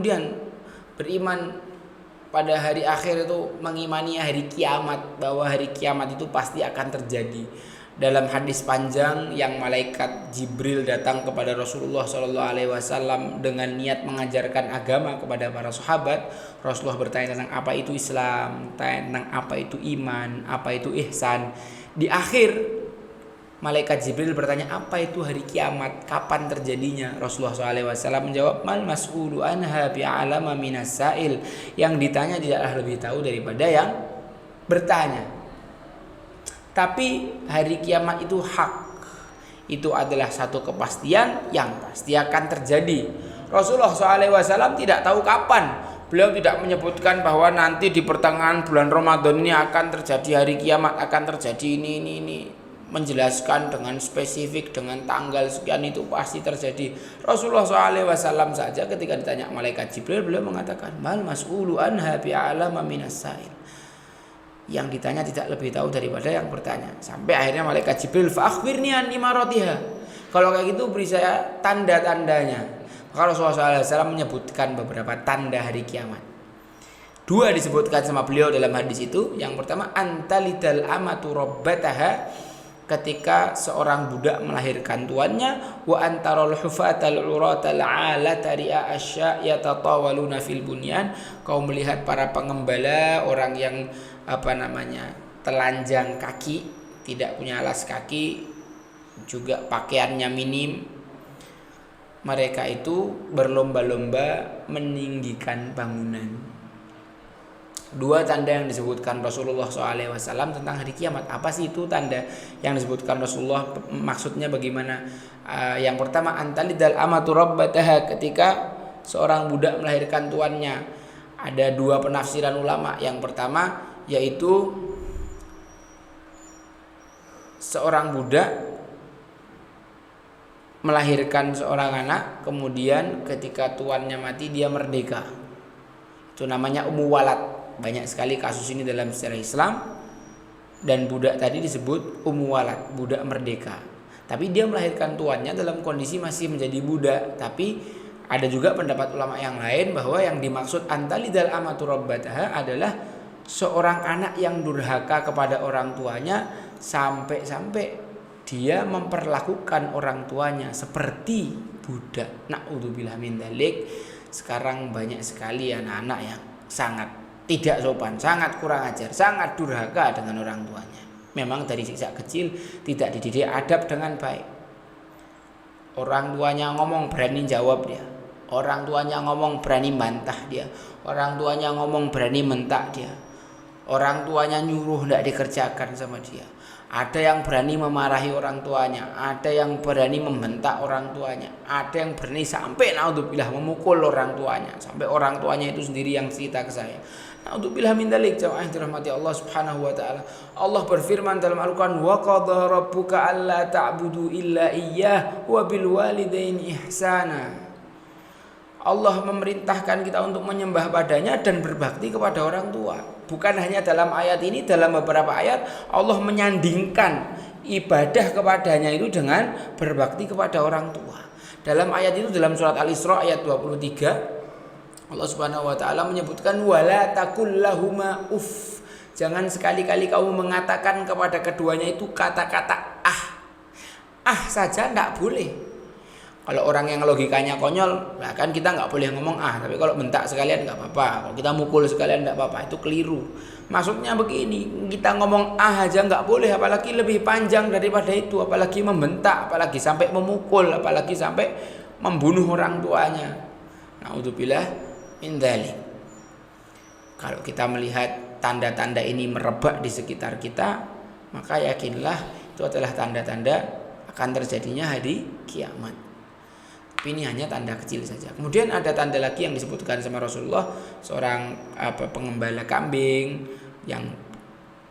kemudian beriman pada hari akhir itu mengimani hari kiamat, bahwa hari kiamat itu pasti akan terjadi. Dalam hadis panjang yang malaikat Jibril datang kepada Rasulullah SAW dengan niat mengajarkan agama kepada para sahabat, Rasulullah bertanya tentang apa itu Islam, tentang apa itu iman, apa itu ihsan. Di akhir malaikat Jibril bertanya apa itu hari kiamat, kapan terjadinya. Rasulullah SAW menjawab, mal mas'ulu anha bi'alama minas sa'il. Yang ditanya tidaklah lebih tahu daripada yang bertanya. Tapi hari kiamat itu hak. Itu adalah satu kepastian yang pasti akan terjadi. Rasulullah SAW tidak tahu kapan. Beliau tidak menyebutkan bahwa nanti di pertengahan bulan Ramadan ini akan terjadi hari kiamat, akan terjadi ini. Menjelaskan dengan spesifik, dengan tanggal sekian itu pasti terjadi. Rasulullah SAW saja ketika ditanya malaikat Jibril, beliau mengatakan, mal mas'ulu anha bi'alama minas sa'il. Yang ditanya tidak lebih tahu daripada yang bertanya. Sampai akhirnya malaikat Jibril, fa akhbirni an imaratiha. Kalau kayak gitu beri saya tanda-tandanya. Maka Rasulullah SAW menyebutkan beberapa tanda hari kiamat. 2 disebutkan sama beliau dalam hadis itu. Yang pertama, antalidal amatu rabbataha, ketika seorang budak melahirkan tuannya, wa antarul hufatal uratal alata ri'a asya yatatawaluna fil bunyan. Kau melihat para pengembala, orang yang telanjang kaki, tidak punya alas kaki, juga pakaiannya minim. Mereka itu berlomba-lomba meninggikan bangunan. 2 tanda yang disebutkan Rasulullah SAW tentang hari kiamat. Apa sih itu tanda yang disebutkan Rasulullah? Maksudnya bagaimana? Yang pertama, antalidal amatu rabbataha, ketika seorang budak melahirkan tuannya. Ada 2 penafsiran ulama. Yang pertama yaitu seorang budak melahirkan seorang anak, kemudian ketika tuannya mati dia merdeka. Itu namanya ummu walad. Banyak sekali kasus ini dalam sejarah Islam. Dan budak tadi disebut ummu walad, budak merdeka. Tapi dia melahirkan tuannya dalam kondisi masih menjadi budak. Tapi ada juga pendapat ulama yang lain bahwa yang dimaksud antalidal amatu rabbataha adalah seorang anak yang durhaka kepada orang tuanya sampai dia memperlakukan orang tuanya seperti budak. Na'udzubillah min dzalik. Sekarang banyak sekali anak-anak yang sangat tidak sopan, sangat kurang ajar, sangat durhaka dengan orang tuanya. Memang dari sejak kecil tidak dididik adab dengan baik. Orang tuanya ngomong berani jawab dia. Orang tuanya ngomong berani bantah dia. Orang tuanya ngomong berani mentak dia. Orang tuanya nyuruh tidak dikerjakan sama dia. Ada yang berani memarahi orang tuanya, ada yang berani membentak orang tuanya, ada yang berani sampai naudzubillah memukul orang tuanya, sampai orang tuanya itu sendiri yang cerita ke saya. Naudzubillah min dzalik, jamaah dirahmati Allah Subhanahu wa taala. Allah berfirman dalam Al-Qur'an, wa qadha rabbuka alla ta'budu illa iyyah wa bil walidaini ihsana. Allah memerintahkan kita untuk menyembah padanya dan berbakti kepada orang tua. Bukan hanya dalam ayat ini, dalam beberapa ayat Allah menyandingkan ibadah kepadanya itu dengan berbakti kepada orang tua. Dalam ayat itu, dalam surat Al-Isra ayat 23, Allah Subhanahu wa taala menyebutkan wala taqul lahuma uff. Jangan sekali-kali kamu mengatakan kepada keduanya itu kata-kata ah. Ah saja tidak boleh. Kalau orang yang logikanya konyol, nah kan kita nggak boleh ngomong ah. Tapi kalau bentak sekalian nggak apa-apa. Kalau kita mukul sekalian nggak apa-apa. Itu keliru. Maksudnya begini, kita ngomong ah aja nggak boleh, apalagi lebih panjang daripada itu, apalagi membentak, apalagi sampai memukul, apalagi sampai membunuh orang tuanya. Naudzubillah min dzalik. Kalau kita melihat tanda-tanda ini merebak di sekitar kita, maka yakinlah itu adalah tanda-tanda akan terjadinya hari kiamat. Tapi ini hanya tanda kecil saja. Kemudian ada tanda lagi yang disebutkan sama Rasulullah, seorang pengembala kambing yang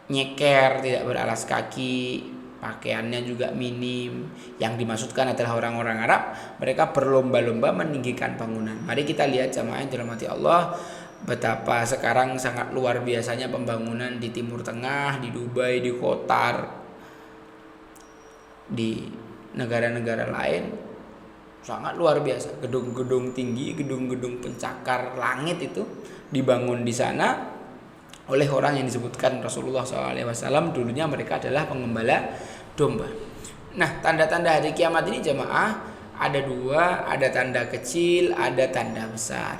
nyeker, tidak beralas kaki, pakaiannya juga minim. Yang dimaksudkan adalah orang-orang Arab. Mereka berlomba-lomba meninggikan bangunan. Mari kita lihat jamaah yang dirahmati Allah, betapa sekarang sangat luar biasanya pembangunan di Timur Tengah, di Dubai, di Qatar, di negara-negara lain. sangat luar biasa. Gedung-gedung tinggi, gedung-gedung pencakar langit itu dibangun di sana oleh orang yang disebutkan Rasulullah SAW. Dulunya mereka adalah pengembala domba. Nah, tanda-tanda hari kiamat ini jamaah ada dua, ada tanda kecil, ada tanda besar.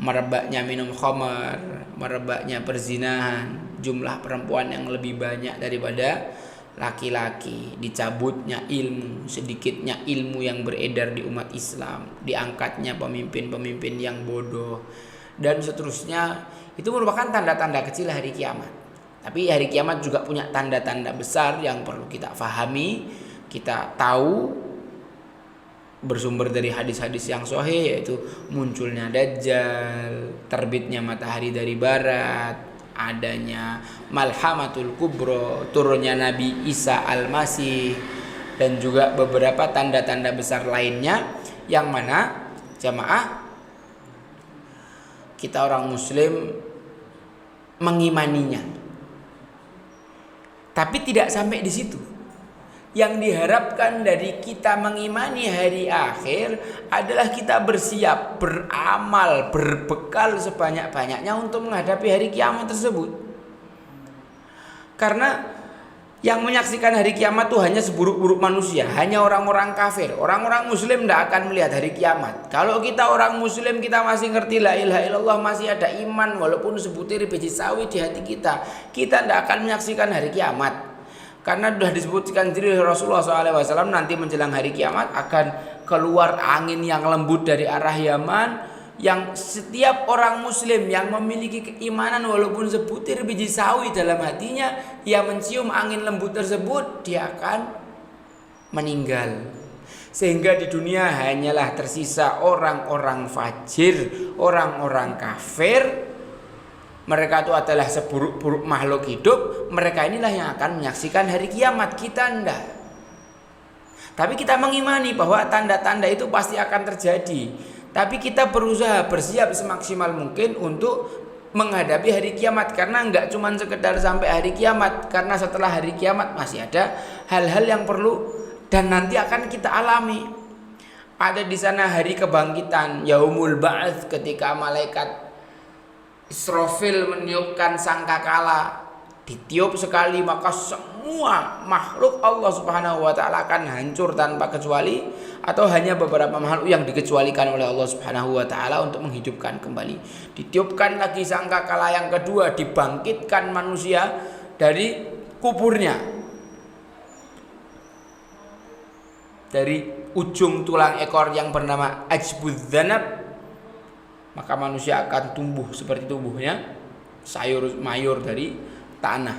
Merebaknya minum khamar, merebaknya perzinahan, jumlah perempuan yang lebih banyak daripada laki-laki, dicabutnya ilmu, sedikitnya ilmu yang beredar di umat Islam, diangkatnya pemimpin-pemimpin yang bodoh, dan seterusnya. Itu merupakan tanda-tanda kecil hari kiamat. Tapi hari kiamat juga punya tanda-tanda besar yang perlu kita fahami, kita tahu, bersumber dari hadis-hadis yang sahih, yaitu munculnya Dajjal, terbitnya matahari dari barat, adanya Malhamatul Kubro, turunnya Nabi Isa Al-Masih, dan juga beberapa tanda-tanda besar lainnya yang mana jamaah kita orang muslim mengimaninya. Tapi tidak sampai di situ. Yang diharapkan dari kita mengimani hari akhir adalah kita bersiap, beramal, berbekal sebanyak-banyaknya untuk menghadapi hari kiamat tersebut. Karena yang menyaksikan hari kiamat itu hanya seburuk-buruk manusia, hanya orang-orang kafir. Orang-orang muslim tidak akan melihat hari kiamat. Kalau kita orang muslim, kita masih ngerti la ilaha illallah, masih ada iman walaupun sebutir biji sawi di hati kita tidak akan menyaksikan hari kiamat. Karena sudah disebutkan diri Rasulullah SAW, nanti menjelang hari kiamat akan keluar angin yang lembut dari arah Yaman, yang setiap orang muslim yang memiliki keimanan walaupun sebutir biji sawi dalam hatinya, ia mencium angin lembut tersebut, dia akan meninggal. Sehingga di dunia hanyalah tersisa orang-orang fajir, orang-orang kafir. Mereka itu adalah seburuk-buruk makhluk hidup. Mereka inilah yang akan menyaksikan hari kiamat. Kita enggak. Tapi kita mengimani bahwa tanda-tanda itu pasti akan terjadi. Tapi kita berusaha bersiap semaksimal mungkin untuk menghadapi hari kiamat. Karena enggak cuma sekedar sampai hari kiamat. Karena setelah hari kiamat masih ada hal-hal yang perlu dan nanti akan kita alami. Ada di sana hari kebangkitan, Yaumul Ba'ats, ketika malaikat Israfil meniupkan sangkakala, ditiup sekali maka semua makhluk Allah Subhanahu wa taala akan hancur tanpa kecuali, atau hanya beberapa makhluk yang dikecualikan oleh Allah Subhanahu wa taala untuk menghidupkan kembali. Ditiupkan lagi sangkakala yang kedua, dibangkitkan manusia dari kuburnya, dari ujung tulang ekor yang bernama Ajbudz Dzanab. Maka manusia akan tumbuh seperti tubuhnya, sayur mayur dari tanah.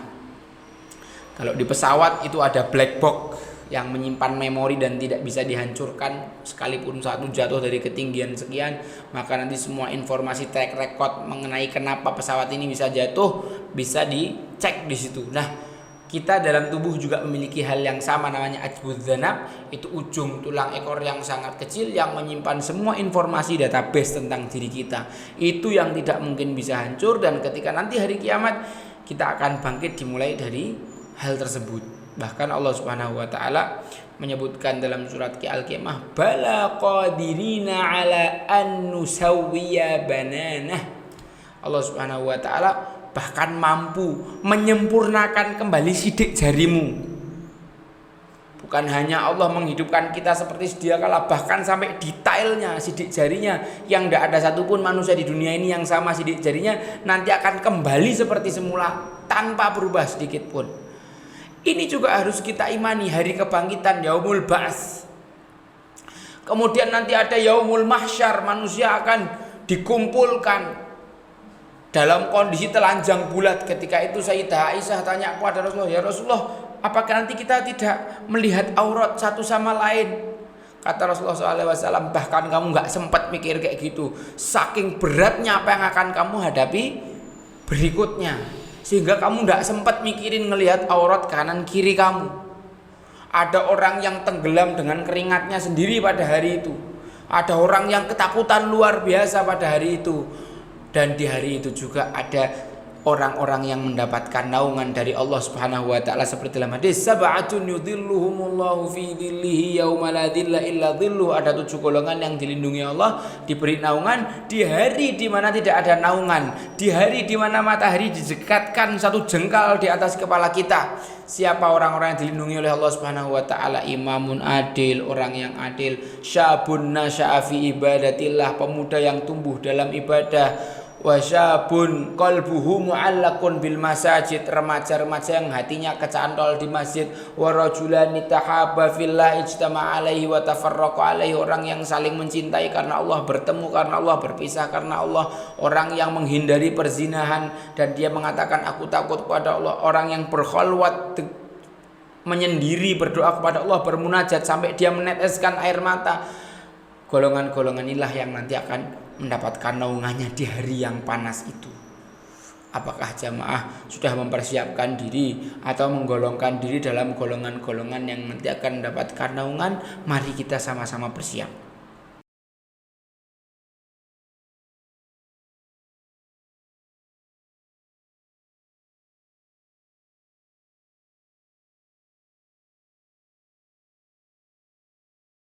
Kalau di pesawat itu ada black box yang menyimpan memori dan tidak bisa dihancurkan, sekalipun satu jatuh dari ketinggian sekian, maka nanti semua informasi track record mengenai kenapa pesawat ini bisa jatuh bisa dicek di situ. Nah, kita dalam tubuh juga memiliki hal yang sama, namanya Ajbudz Dzanab. Itu ujung tulang ekor yang sangat kecil yang menyimpan semua informasi database tentang diri kita. Itu yang tidak mungkin bisa hancur, dan ketika nanti hari kiamat kita akan bangkit dimulai dari hal tersebut. Bahkan Allah Subhanahu wa taala menyebutkan dalam surat Al-Qiyamah, bala qadirina ala an nusawwiya bananah. Allah Subhanahu wa taala bahkan mampu menyempurnakan kembali sidik jarimu. Bukan hanya Allah menghidupkan kita seperti sedia kala, bahkan sampai detailnya sidik jarinya, yang tidak ada satupun manusia di dunia ini yang sama sidik jarinya, nanti akan kembali seperti semula tanpa berubah sedikit pun. Ini juga harus kita imani, hari kebangkitan, Yaumul Ba'ats. Kemudian nanti ada Yaumul Mahsyar, manusia akan dikumpulkan dalam kondisi telanjang bulat. Ketika itu Sayyidah Aisyah tanya kepada Rasulullah, ya Rasulullah, apakah nanti kita tidak melihat aurat satu sama lain? Kata Rasulullah SAW, bahkan kamu gak sempat mikir kayak gitu, saking beratnya apa yang akan kamu hadapi berikutnya, sehingga kamu gak sempat mikirin ngelihat aurat kanan kiri kamu. Ada orang yang tenggelam dengan keringatnya sendiri pada hari itu. Ada orang yang ketakutan luar biasa pada hari itu. Dan di hari itu juga ada orang-orang yang mendapatkan naungan dari Allah Subhanahu wa taala seperti dalam hadis sab'atun yudhilluhumullahu fi dhillihi yauma la dhilla illa dhilluh. Ada 7 golongan yang dilindungi Allah, diberi naungan di hari di mana tidak ada naungan, di hari di mana matahari dijekatkan 1 jengkal di atas kepala kita. Siapa orang-orang yang dilindungi oleh Allah Subhanahu wa taala? Imamun adil, orang yang adil, syabun nasya'a fi ibadatillah, pemuda yang tumbuh dalam ibadah, wasyabun qalbuhu mu'allaqun bil masajid, remaja-remaja yang hatinya kecantol di masjid, warajulani tahabba fillah ijtama'a alaihi wa tafarraqa alaihi, orang yang saling mencintai karena Allah, bertemu karena Allah, berpisah karena Allah, orang yang menghindari perzinahan dan dia mengatakan aku takut kepada Allah, orang yang berkhalwat menyendiri berdoa kepada Allah, bermunajat sampai dia meneteskan air mata. Golongan-golongan inilah yang nanti akan mendapatkan naungannya di hari yang panas itu. Apakah jamaah sudah mempersiapkan diri atau menggolongkan diri dalam golongan-golongan yang nanti akan mendapatkan naungan? Mari kita sama-sama bersiap.